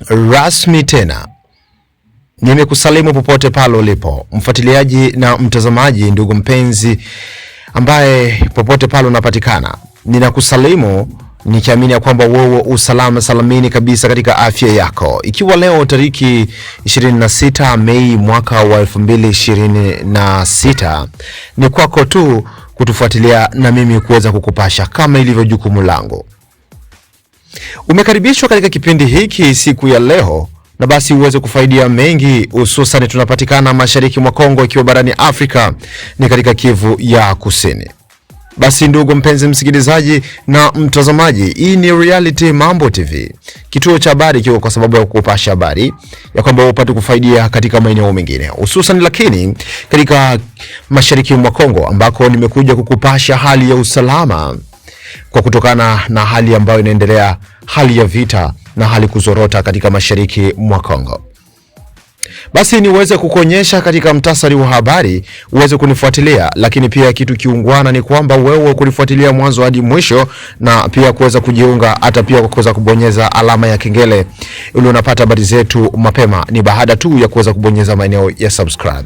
Rasmi tena. Nimekusalimu popote pale ulipo, mfuatiliaji na mtazamaji, ndugu mpenzi ambaye popote pale unapatikana. Ninakusalimu nikiamini ya kwamba wewe usalama salamini kabisa katika afya yako. Ikiwa leo tariki 26 Mei mwaka wa 2026, ni kwako tu kutufuatilia na mimi kuweza kukupasha kama ilivyo jukumu langu. Umekaribishwa katika kipindi hiki siku ya leo, na basi uweze kufaidia mengi, hususan tunapatikana mashariki mwa Kongo, ikiwa barani Afrika ni katika Kivu ya Kusini. Basi ndugu mpenzi msikilizaji na mtazamaji, hii ni Reality Mambo TV, kituo cha habari kiwa kwa sababu ya kukupasha habari ya kwamba upate kufaidia katika maeneo mengine, hususan lakini katika mashariki mwa Kongo ambako nimekuja kukupasha hali ya usalama kwa kutokana na hali ambayo inaendelea, hali ya vita na hali kuzorota katika mashariki mwa Kongo. Basi niweze kukuonyesha katika mtasari wa habari, uweze kunifuatilia, lakini pia kitu kiungwana ni kwamba wewe kunifuatilia mwanzo hadi mwisho, na pia kuweza kujiunga, hata pia kuweza kubonyeza alama ya kengele ili unapata habari zetu mapema. Ni baada tu ya kuweza kubonyeza maeneo ya subscribe.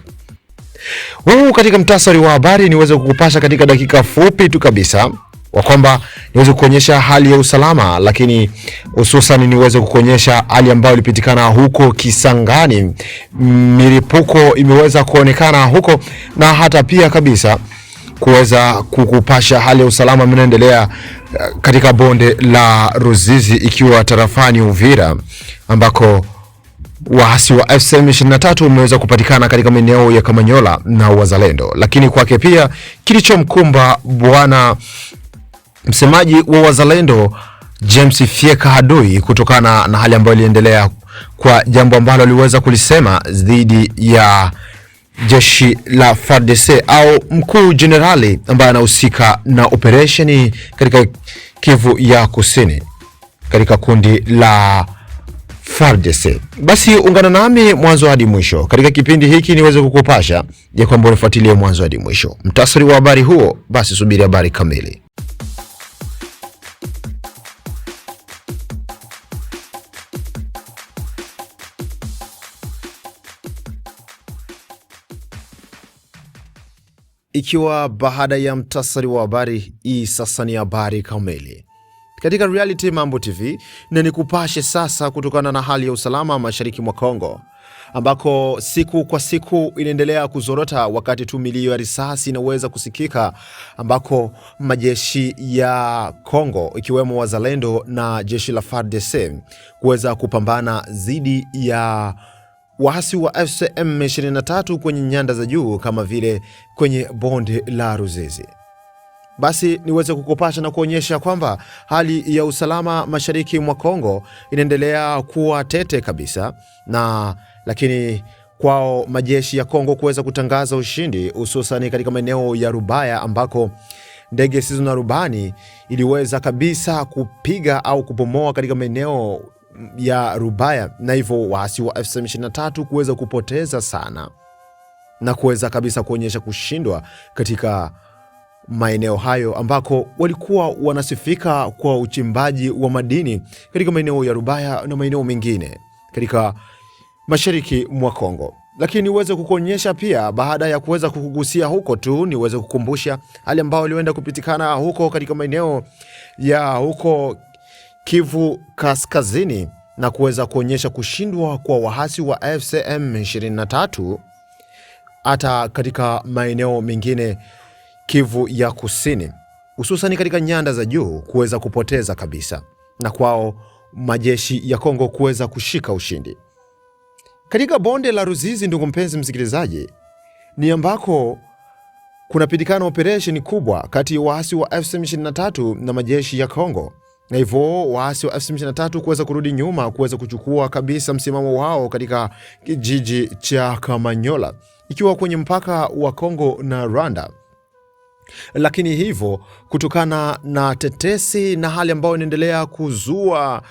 Wewe katika mtasari wa habari niweze kukupasha katika dakika fupi tu kabisa wa kwamba niweze kuonyesha hali ya usalama, lakini hususan niweze kukuonyesha hali ambayo ilipitikana huko Kisangani. Milipuko imeweza kuonekana huko, na hata pia kabisa kuweza kukupasha hali ya usalama inaendelea katika bonde la Ruzizi, ikiwa tarafani Uvira, ambako waasi wa FCM23 umeweza kupatikana katika maeneo ya Kamanyola na Wazalendo. Lakini kwake pia kilichomkumba bwana msemaji wa Wazalendo James Fieka Adui, kutokana na hali ambayo iliendelea kwa jambo ambalo aliweza kulisema dhidi ya jeshi la FARDC au mkuu generali ambaye anahusika na operesheni katika Kivu ya Kusini katika kundi la FARDC. Basi ungana nami mwanzo hadi mwisho katika kipindi hiki niweze kukupasha ya kwamba unafuatilia mwanzo hadi mwisho. Mtasari wa habari huo, basi subiri habari kamili. Ikiwa baada ya mtasari wa habari, hii sasa ni habari kamili katika Reality Mambo TV, na nikupashe sasa kutokana na hali ya usalama mashariki mwa Kongo, ambako siku kwa siku inaendelea kuzorota, wakati tu milio ya risasi inaweza kusikika, ambako majeshi ya Kongo ikiwemo Wazalendo na jeshi la FARDC kuweza kupambana dhidi ya waasi wa FCM23 kwenye nyanda za juu kama vile kwenye bonde la Ruzizi. Basi niweze kukupasha na kuonyesha kwamba hali ya usalama mashariki mwa Kongo inaendelea kuwa tete kabisa, na lakini kwao majeshi ya Kongo kuweza kutangaza ushindi, hususan katika maeneo ya Rubaya, ambako ndege zisizo na rubani iliweza kabisa kupiga au kubomoa katika maeneo ya Rubaya, na hivyo waasi wa FCM23 kuweza kupoteza sana na kuweza kabisa kuonyesha kushindwa katika maeneo hayo, ambako walikuwa wanasifika kwa uchimbaji wa madini katika maeneo ya Rubaya na maeneo mengine katika mashariki mwa Kongo. Lakini niweze kukuonyesha pia, baada ya kuweza kukugusia huko tu, niweze kukumbusha hali ambayo ilienda kupitikana huko katika maeneo ya huko Kivu Kaskazini, na kuweza kuonyesha kushindwa kwa waasi wa FCM23 hata katika maeneo mengine Kivu ya Kusini, hususan katika nyanda za juu kuweza kupoteza kabisa, na kwao majeshi ya Kongo kuweza kushika ushindi katika bonde la Ruzizi. Ndugu mpenzi msikilizaji, ni ambako kuna pitikana operation kubwa kati ya waasi wa FCM23 na majeshi ya Kongo, na hivyo waasi wa FCM23 kuweza kurudi nyuma, kuweza kuchukua kabisa msimamo wao katika kijiji cha Kamanyola, ikiwa kwenye mpaka wa Kongo na Rwanda. Lakini hivyo kutokana na tetesi na hali ambayo inaendelea kuzua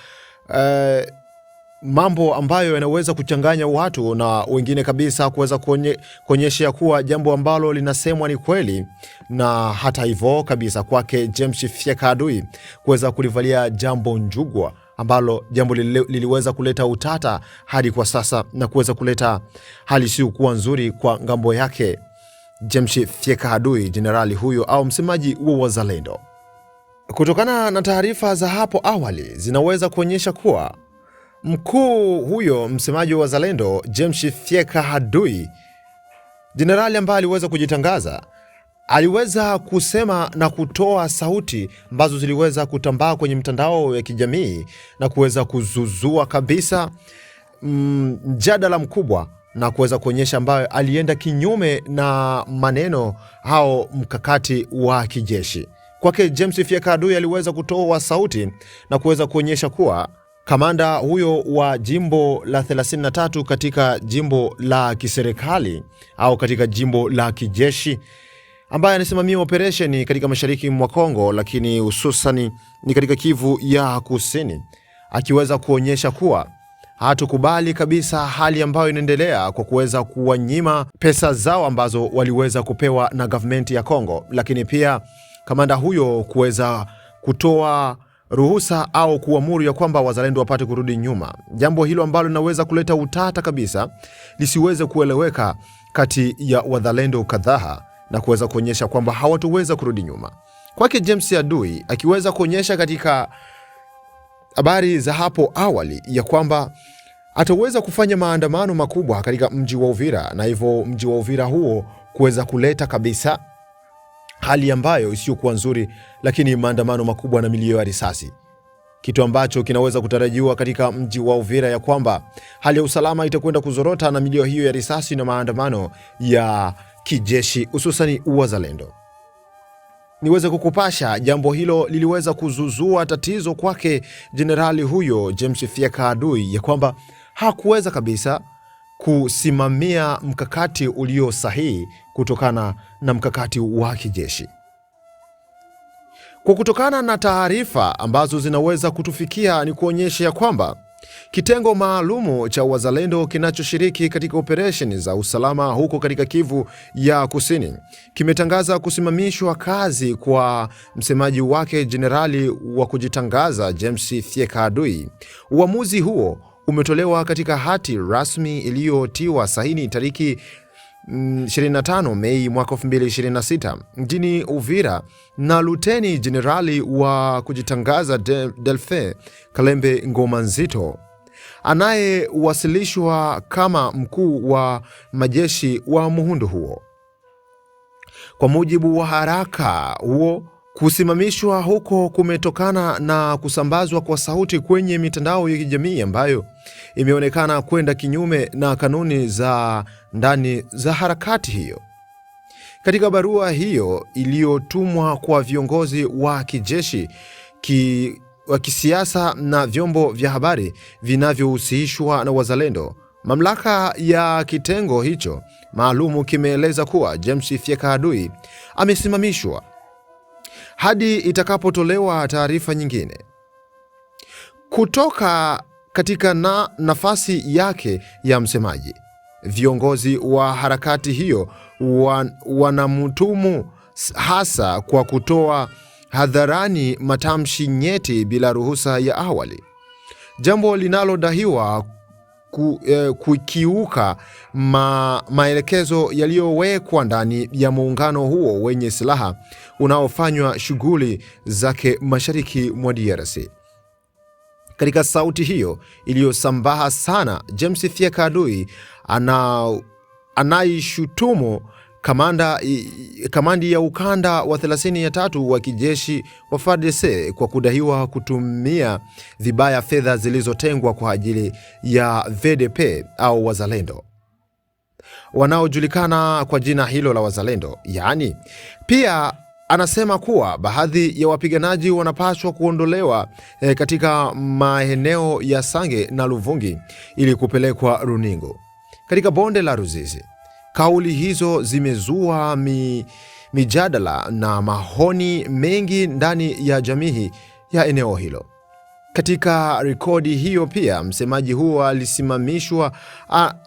mambo ambayo yanaweza kuchanganya watu na wengine kabisa kuweza kuonyesha kuwa jambo ambalo linasemwa ni kweli, na hata hivyo kabisa kwake James Fieka Adui kuweza kulivalia jambo njugwa ambalo jambo liliweza kuleta utata hadi kwa sasa na kuweza kuleta hali isiyokuwa nzuri kwa ngambo yake James Fiekadui, jenerali huyo au msemaji wa wazalendo. Kutokana na taarifa za hapo awali zinaweza kuonyesha kuwa mkuu huyo msemaji wa wazalendo James Fiekadui, jenerali ambaye aliweza kujitangaza, aliweza kusema na kutoa sauti ambazo ziliweza kutambaa kwenye mtandao ya kijamii na kuweza kuzuzua kabisa mjadala mkubwa na kuweza kuonyesha ambayo alienda kinyume na maneno au mkakati wa kijeshi. Kwake James Fiekadui aliweza kutoa sauti na kuweza kuonyesha kuwa kamanda huyo wa jimbo la 33 katika jimbo la kiserikali au katika jimbo la kijeshi ambaye anasimamia operesheni katika mashariki mwa Kongo, lakini hususan ni katika Kivu ya Kusini, akiweza kuonyesha kuwa hatukubali kabisa hali ambayo inaendelea kwa kuweza kuwanyima pesa zao ambazo waliweza kupewa na government ya Kongo, lakini pia kamanda huyo kuweza kutoa ruhusa au kuamuru ya kwamba wazalendo wapate kurudi nyuma. Jambo hilo ambalo linaweza kuleta utata kabisa, lisiweze kueleweka kati ya wazalendo kadhaa na kuweza kuonyesha kwamba hawatoweza kurudi nyuma. Kwake James Fiekadui akiweza kuonyesha katika habari za hapo awali ya kwamba ataweza kufanya maandamano makubwa katika mji wa Uvira, na hivyo mji wa Uvira huo kuweza kuleta kabisa hali ambayo isiyokuwa nzuri, lakini maandamano makubwa na milio ya risasi, kitu ambacho kinaweza kutarajiwa katika mji wa Uvira ya kwamba hali ya usalama itakwenda kuzorota na milio hiyo ya risasi na maandamano ya kijeshi hususani wazalendo. Niweze kukupasha jambo hilo liliweza kuzuzua tatizo kwake jenerali huyo James Fiekadui ya kwamba hakuweza kabisa kusimamia mkakati ulio sahihi kutokana na mkakati wa kijeshi. Kwa kutokana na taarifa ambazo zinaweza kutufikia ni kuonyesha ya kwamba kitengo maalumu cha wazalendo kinachoshiriki katika operesheni za usalama huko katika Kivu ya Kusini kimetangaza kusimamishwa kazi kwa msemaji wake jenerali wa kujitangaza James Fiekadui. Uamuzi huo umetolewa katika hati rasmi iliyotiwa saini tariki 25 Mei mwaka 2026 mjini Uvira na luteni jenerali wa kujitangaza Delphin Kalembe Ngoma Nzito, anayewasilishwa kama mkuu wa majeshi wa muundo huo. Kwa mujibu wa haraka huo, kusimamishwa huko kumetokana na kusambazwa kwa sauti kwenye mitandao ya kijamii ambayo imeonekana kwenda kinyume na kanuni za ndani za harakati hiyo. Katika barua hiyo iliyotumwa kwa viongozi wa kijeshi, wa kisiasa na vyombo vya habari vinavyohusishwa na wazalendo, mamlaka ya kitengo hicho maalumu kimeeleza kuwa James Fiekadui amesimamishwa hadi itakapotolewa taarifa nyingine kutoka katika nafasi yake ya msemaji. Viongozi wa harakati hiyo wanamtumu hasa kwa kutoa hadharani matamshi nyeti bila ruhusa ya awali, jambo linalodaiwa kukiuka maelekezo yaliyowekwa ndani ya muungano huo wenye silaha unaofanywa shughuli zake mashariki mwa DRC. Katika sauti hiyo iliyosambaa sana, James Fiekadui anaishutumu kamandi ya ukanda wa 33 wa kijeshi wa FARDC kwa kudaiwa kutumia vibaya fedha zilizotengwa kwa ajili ya VDP au wazalendo wanaojulikana kwa jina hilo la wazalendo. Yaani, pia anasema kuwa baadhi ya wapiganaji wanapaswa kuondolewa katika maeneo ya Sange na Luvungi ili kupelekwa Runingo katika bonde la Ruzizi. Kauli hizo zimezua mijadala na maoni mengi ndani ya jamii ya eneo hilo. Katika rekodi hiyo pia, msemaji huo alisimamishwa,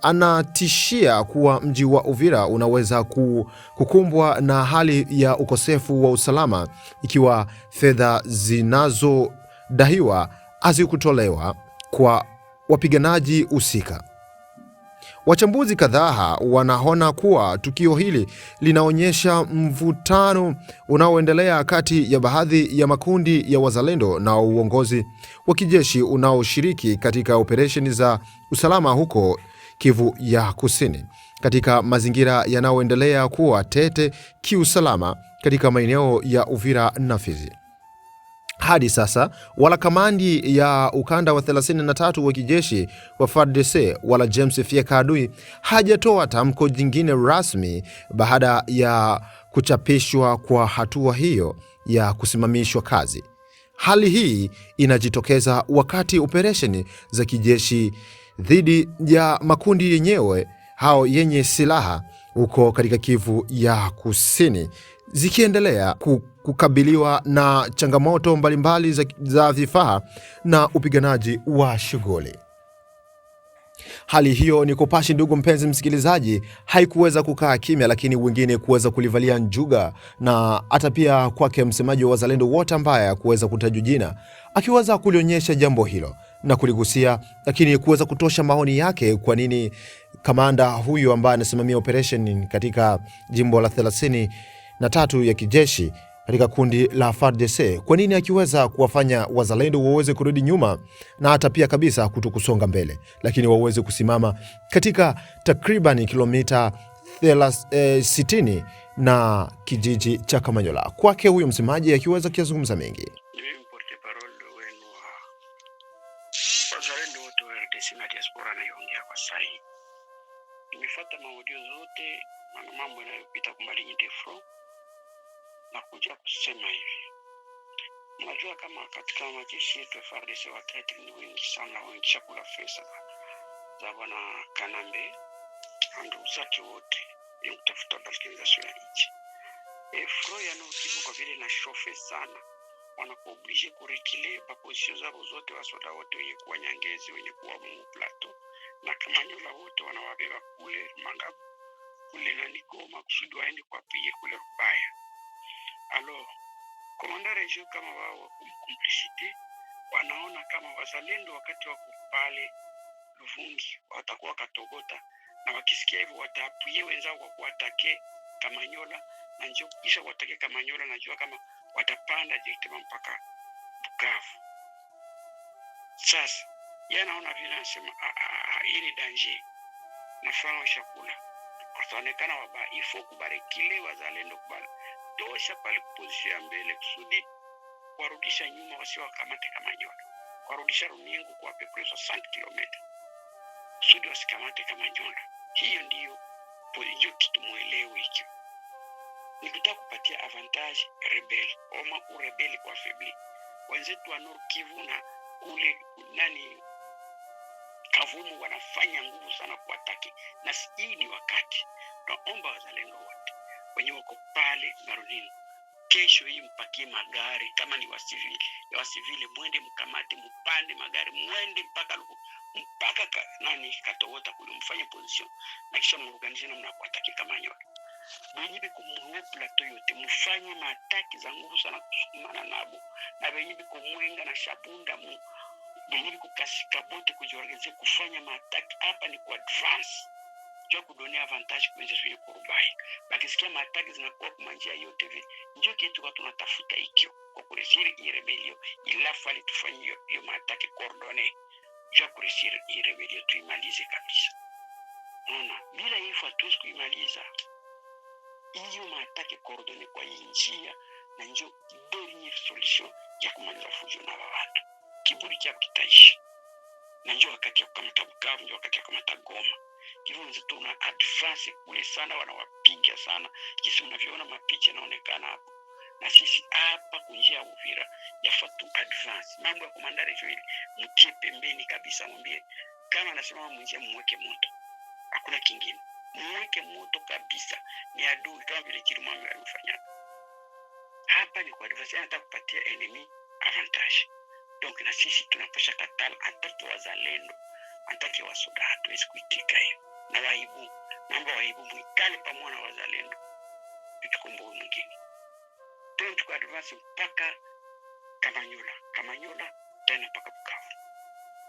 anatishia kuwa mji wa Uvira unaweza kukumbwa na hali ya ukosefu wa usalama ikiwa fedha zinazodaiwa hazikutolewa kwa wapiganaji husika. Wachambuzi kadhaa wanaona kuwa tukio hili linaonyesha mvutano unaoendelea kati ya baadhi ya makundi ya wazalendo na uongozi wa kijeshi unaoshiriki katika operesheni za usalama huko Kivu ya Kusini, katika mazingira yanayoendelea kuwa tete kiusalama katika maeneo ya Uvira na Fizi. Hadi sasa wala kamandi ya ukanda wa 33 wa kijeshi wa FARDC wala James Fiekadui hajatoa tamko jingine rasmi baada ya kuchapishwa kwa hatua hiyo ya kusimamishwa kazi. Hali hii inajitokeza wakati operesheni za kijeshi dhidi ya makundi yenyewe hao yenye silaha huko katika Kivu ya Kusini zikiendelea kukabiliwa na changamoto mbalimbali za vifaa na upiganaji wa shughuli. Hali hiyo ni kupashi, ndugu mpenzi msikilizaji, haikuweza kukaa kimya, lakini wengine kuweza kulivalia njuga, na hata pia kwake msemaji wa wazalendo wote ambaye kuweza kutajwa jina akiweza kulionyesha jambo hilo na kuligusia, lakini kuweza kutosha maoni yake kwa nini kamanda huyu ambaye anasimamia operation katika jimbo la 33 ya kijeshi katika kundi la FARDC, kwa nini akiweza kuwafanya wazalendo waweze kurudi nyuma na hata pia kabisa kutokusonga mbele, lakini waweze kusimama katika takriban kilomita 60 na kijiji cha Kamanyola. Kwake huyo msemaji akiweza kuzungumza mengi. Nimefuata maudio zote na mambo yanayopita kumbalinyi defro na kuja kusema hivi. Mnajua kama katika majeshi yetu ya FARDC watete ni wengi sana, wengi chakula pesa za bwana Kanambe na ndugu zake wote ni kutafuta balkanizasyon ya nchi. Fro ya Nord-Kivu kwa vile na shofe sana, wanakuoblige kurekile paposition zao zote, wasoda wote wenye kuwa Nyangezi, wenye kuwa Mungu Plateau na Kamanyola wote wanawabeba kule Mangabu, kule na Nigoma, kusudi waende kwa pige kule Rubaya. Alors, komanda region kama wao complicité wanaona kama wazalendo wakati wako pale Luvungi watakuwa katogota, na wakisikia hivyo wataapuye wenzao kwa kuatake Kamanyola, na njoo kisha watake Kamanyola, najua kama watapanda directement mpaka Bukavu. Sasa yeye anaona vile, anasema hii ni danger na fano shakula wataonekana wabaya, ifo kubarekile wazalendo kubala tosha pale position ya mbele kusudi warudisha nyuma wasio wakamate Kamanyola, warudisha Runingu kwa pekwe 60 km kusudi wasikamate Kamanyola. Hiyo ndiyo kitu muelewe hicho. Nikitaka kupatia avantage rebel oma urebeli kwa febli wenzetu wa Nord Kivu na kule Kavumu wanafanya nguvu sana kuataki, na hii ni wakati naomba wazalendo wote wenye wako pale Marunini kesho hii mpakie magari, kama ni wasivili mwende mkamate, mpande magari mwende mpaka Katogota kule mfanye position, na kisha morganize na mnakuataki Kamanyola. Benyibi kumuwe Plateau yote mfanye mataki za nguvu sana kusukumana nabo, na benyibi kumwenga na Shabunda benyibi kukasika bote kujiorganize kufanya mataki. Hapa ni kwa advance jua kudonia avantage kwenye suye kurubai, bakisikia mataki zinakuwa kumanjia yote vile, njoo kitu kwa tunatafuta ikyo kwa kuresiri irebelio ilafali tufanye hiyo mataki coordonné jua kuresiri irebelio tuimalize kabisa. Ona bila hivyo hatuwezi kuimaliza hiyo mataki coordonné kwa hii njia, na njoo dernière solution ya kumaliza fujo na watu. Kiburi cha kitaishi na njoo wakati ya kukamata Bukavu, njoo wakati ya kukamata Goma. Hivyo mzito una advance kule sana, wanawapiga sana kisi mnavyoona mapicha yanaonekana hapo. Na sisi hapa kunjia Uvira yafaa tu advance. Mambo ya komanda region mtie pembeni kabisa, mwambie kama anasema mwinjia mweke moto, hakuna kingine, mweke moto kabisa, ni adui kama vile Chirimwami alifanya. Hapa ni kwa advance, anataka kupatia enemy avantage. Donc na sisi tunapasha katala atake wazalendo, atake wasoda, hatuwezi kuitika hiyo. Na waibu, namba waibu mwikale pamoja na wazalendo itukombo mwingine. Tuko advance mpaka Kamanyola tena mpaka Bukavu.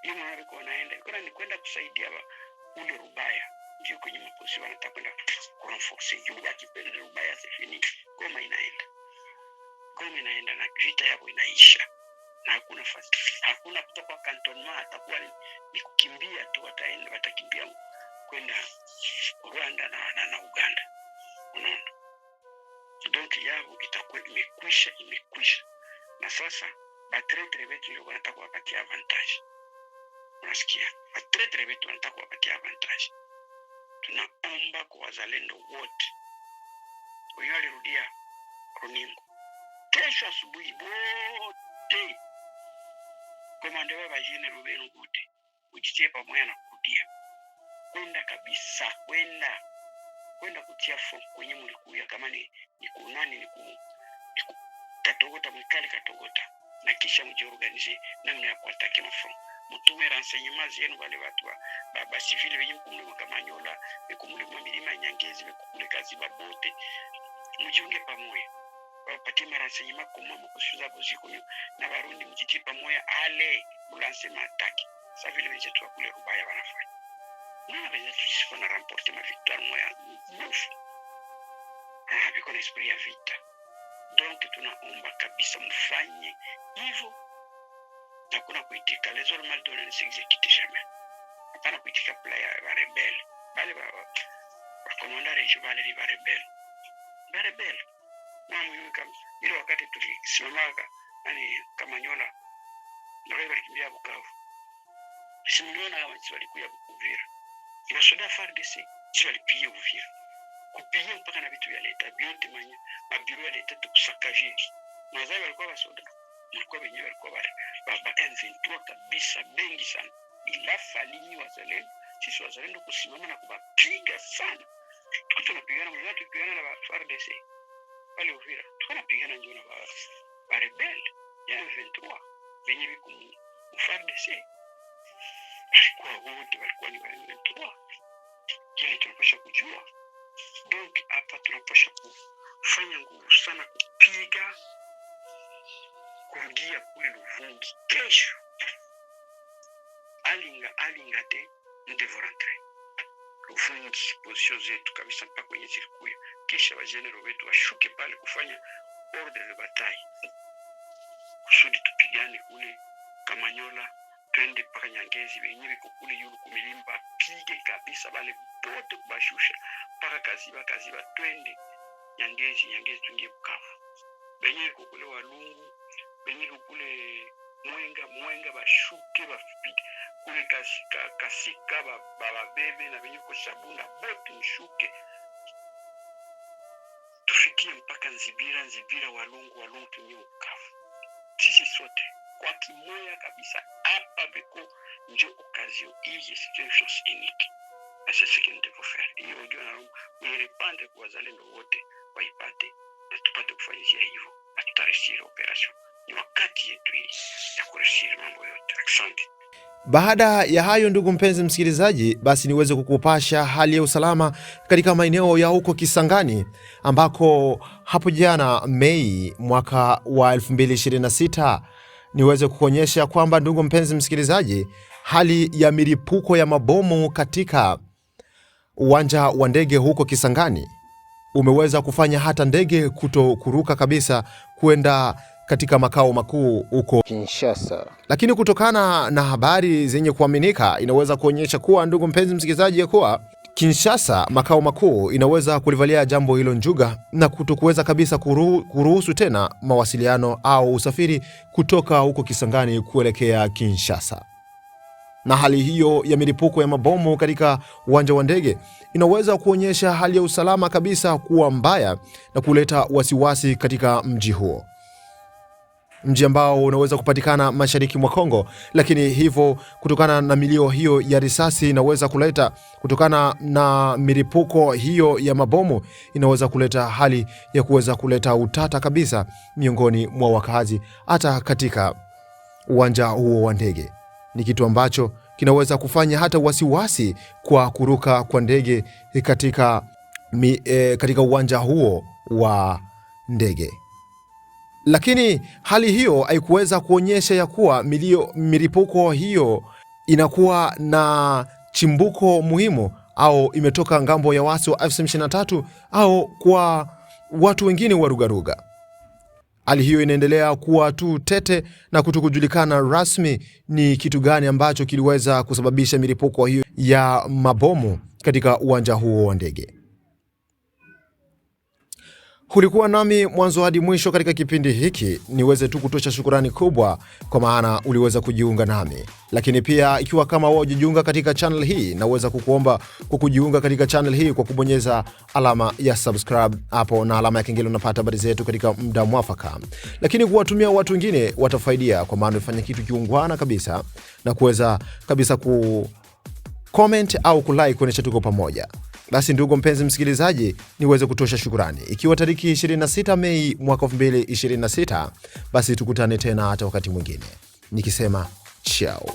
Hiyo mwana biko wanaenda kuna ni kwenda kusaidia ule Rubaya, ndio kwenye makosi wanataka kwenda kurenforce juu ya kipindi Rubaya sifini. Goma inaenda na vita yao inaisha, na hakuna kutoka cantonnement, atakuwa ni kukimbia tu, watakimbia kwenda Rwanda na Uganda. Unaona, donc yao itakuwa imekwisha. Na sasa batretre wetu ndio wanataka wapatie avantage. Unasikia, batretre wetu wanataka wapatie avantage. Tunaomba kwa wazalendo wote wenyewe alirudia Runingo kesho asubuhi bote, komanda wa bajene Rubeno bote ujitie pamoja na kurudia kwenda kabisa, kwenda kutia fo kwenye mlikuya, kama ni kunani ni Katogota, mwikali Katogota, na kisha mjiorganize namna ya kuatake mafo. Mutume renseignements yenu wale watu ba civil wenye kumule Kamanyola, kumule milima Nyangezi, kukule kazi bote, mjiunge pamoja. Wapatie renseignements kama mkushuza boziko na Barundi, mjitie pamoja ale mulanse mataki. Sasa vile wenzetu kule Rubaya wanafanya. Na wenzetu wana remporter ma victoire moya neuf. Biko na esprit ya vita. Donc tunaomba kabisa mfanye hivyo, na kuna kuitika les ordres mal donnés ne s'exécutent jamais. Hapana kuitika pla ya rebelle. Bale ba commandant regional ni rebelle. Na mimi kama ile wakati tulisimamaga Kamanyola na wale walikimbia Bukavu. Simuliona kama sisi walikuja Uvira. Ina soda FARDC sisi walipiga Uvira. Kupiga mpaka na vitu vya leta biote manya mabiro ya leta tukusakaje. Na zao walikuwa wasoda. Walikuwa wenyewe walikuwa baba M23 kabisa, bengi sana. Ila falini wazalendo, sisi wazalendo kusimama na kubapiga sana. Tunapigana mmoja, tupigana na FARDC pale Uvira, tunapigana njoo na rebel ya M23 wenye biko FARDC. Walikuwa ni M23. Kile tunapaswa kujua. Donc hapa tunapaswa kufanya nguvu sana kupiga kurudia kule Luvungi kesho. Alinga te ndevo rentrer Luvungi, position zetu kabisa mpaka kwenye zilikuya. Kisha wajenero wetu washuke pale kufanya ordre de bataille, kusudi tupigane kule Kamanyola, twende mpaka Nyangezi, wenyewe kukule yulu kumilimba, pige kabisa bale bote kubashusha mpaka Kaziba, twende Nyangezi tungie Bukavu. Wenyewe kukule Walungu, wenyewe kukule Mwenga bashuke bafipite kule Kasika babebe, na wenyewe kushabunda bote mshuke tufikie mpaka Nzibira Walungu tungie Bukavu. Sisi sote kwa kimoya kabisa hapa beko njo occasion hii, c'est une chose unique. Et c'est ce que nous devons faire. Hiyo ndio na répandre kwa wazalendo wote waipate, na tupate kufanyia hivyo, na tutarishia operation. Ni wakati yetu ya kurishia mambo yote. Asante. Baada ya hayo, ndugu mpenzi msikilizaji, basi niweze kukupasha hali ya usalama katika maeneo ya huko Kisangani, ambako hapo jana Mei mwaka wa 2026 niweze kukuonyesha kwamba, ndugu mpenzi msikilizaji, hali ya milipuko ya mabomu katika uwanja wa ndege huko Kisangani umeweza kufanya hata ndege kutokuruka kabisa kwenda katika makao makuu huko Kinshasa. Lakini kutokana na habari zenye kuaminika, inaweza kuonyesha kuwa, ndugu mpenzi msikilizaji, ya kuwa Kinshasa, makao makuu, inaweza kulivalia jambo hilo njuga na kutokuweza kabisa kuruhusu tena mawasiliano au usafiri kutoka huko Kisangani kuelekea Kinshasa. Na hali hiyo ya milipuko ya mabomu katika uwanja wa ndege inaweza kuonyesha hali ya usalama kabisa kuwa mbaya na kuleta wasiwasi katika mji huo, mji ambao unaweza kupatikana mashariki mwa Kongo. Lakini hivyo, kutokana na milio hiyo ya risasi inaweza kuleta, kutokana na milipuko hiyo ya mabomu, inaweza kuleta hali ya kuweza kuleta utata kabisa miongoni mwa wakazi hata katika uwanja huo wa ndege. Ni kitu ambacho kinaweza kufanya hata wasiwasi kwa kuruka kwa ndege katika uwanja huo wa ndege. Lakini hali hiyo haikuweza kuonyesha ya kuwa milipuko hiyo inakuwa na chimbuko muhimu au imetoka ngambo ya wasi wa M23 au kwa watu wengine wa Rugaruga. Hali hiyo inaendelea kuwa tu tete na kutokujulikana rasmi ni kitu gani ambacho kiliweza kusababisha milipuko hiyo ya mabomu katika uwanja huo wa ndege. Kulikuwa nami mwanzo hadi mwisho katika kipindi hiki, niweze tu kutosha shukrani kubwa kwa maana uliweza kujiunga nami. Lakini pia ikiwa kama wewe hujiunga katika channel hii, naweza kukuomba kujiunga katika channel hii kwa kubonyeza alama ya subscribe hapo na alama ya kengele, unapata habari zetu katika muda mwafaka. Lakini kuwatumia watu wengine watafaidia, kwa maana ufanye kitu kiungwana kabisa na kuweza kabisa comment au kulike kuonyesha tuko pamoja. Basi ndugu mpenzi msikilizaji, niweze kutosha shukrani. Ikiwa tariki 26 Mei mwaka 2026, basi tukutane tena hata wakati mwingine. Nikisema ciao.